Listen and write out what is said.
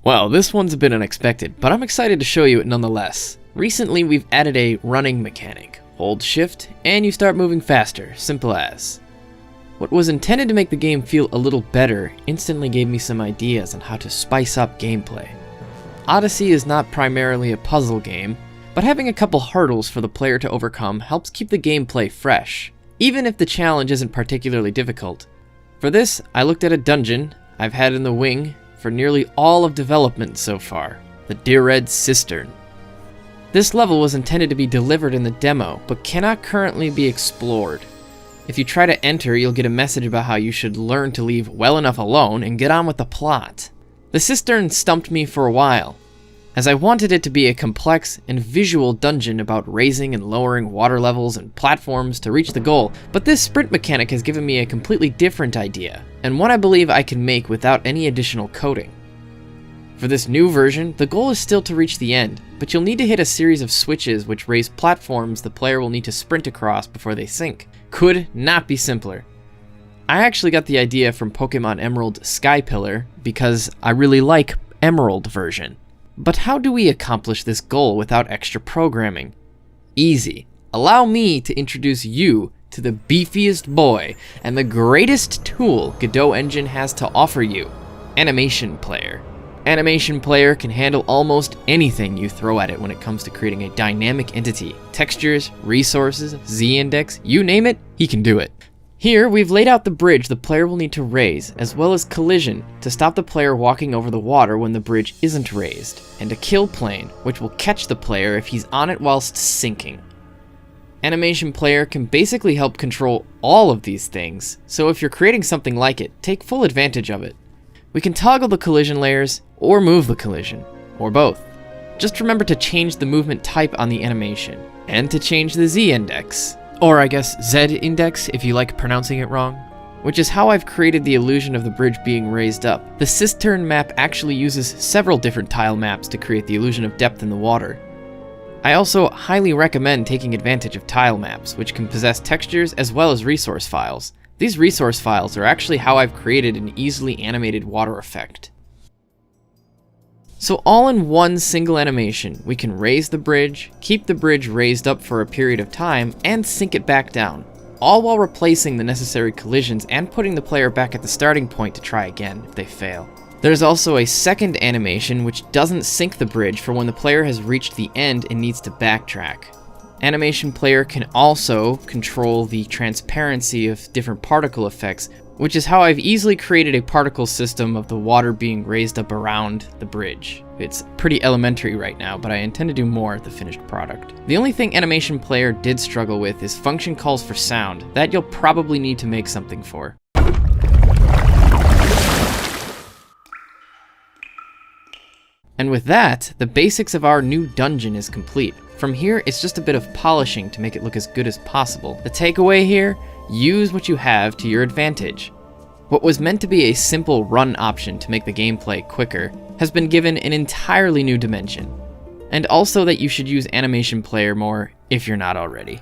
Well, this one's a bit unexpected, but I'm excited to show you it nonetheless. Recently, we've added a running mechanic. Hold shift, and you start moving faster, simple as. What was intended to make the game feel a little better instantly gave me some ideas on how to spice up gameplay. Odyssey is not primarily a puzzle game, but having a couple hurdles for the player to overcome helps keep the gameplay fresh, even if the challenge isn't particularly difficult. For this, I looked at a dungeon I've had in the wing for nearly all of development so far, the Dremid'ir Cistern. This level was intended to be delivered in the demo, but cannot currently be explored. If you try to enter, you'll get a message about how you should learn to leave well enough alone and get on with the plot. The cistern stumped me for a while, as I wanted it to be a complex and visual dungeon about raising and lowering water levels and platforms to reach the goal, but this sprint mechanic has given me a completely different idea, and one I believe I can make without any additional coding. For this new version, the goal is still to reach the end, but you'll need to hit a series of switches which raise platforms the player will need to sprint across before they sink. Could not be simpler. I actually got the idea from Pokemon Emerald Sky Pillar because I really like Emerald version. But how do we accomplish this goal without extra programming? Easy. Allow me to introduce you to the beefiest boy and the greatest tool Godot Engine has to offer you, Animation Player. Animation Player can handle almost anything you throw at it when it comes to creating a dynamic entity. Textures, resources, Z-index, you name it, he can do it. Here, we've laid out the bridge the player will need to raise, as well as collision to stop the player walking over the water when the bridge isn't raised, and a kill plane, which will catch the player if he's on it whilst sinking. Animation Player can basically help control all of these things, so if you're creating something like it, take full advantage of it. We can toggle the collision layers, or move the collision, or both. Just remember to change the movement type on the animation, and to change the Z-index, or I guess Z-index if you like pronouncing it wrong, which is how I've created the illusion of the bridge being raised up. The cistern map actually uses several different tile maps to create the illusion of depth in the water. I also highly recommend taking advantage of tile maps, which can possess textures as well as resource files. These resource files are actually how I've created an easily animated water effect. So all in one single animation, we can raise the bridge, keep the bridge raised up for a period of time, and sink it back down, all while replacing the necessary collisions and putting the player back at the starting point to try again if they fail. There's also a second animation which doesn't sink the bridge for when the player has reached the end and needs to backtrack. Animation Player can also control the transparency of different particle effects, which is how I've easily created a particle system of the water being raised up around the bridge. It's pretty elementary right now, but I intend to do more at the finished product. The only thing Animation Player did struggle with is function calls for sound. That you'll probably need to make something for. And with that, the basics of our new dungeon is complete. From here, it's just a bit of polishing to make it look as good as possible. The takeaway here, use what you have to your advantage. What was meant to be a simple run option to make the gameplay quicker has been given an entirely new dimension. And also that you should use Animation Player more if you're not already.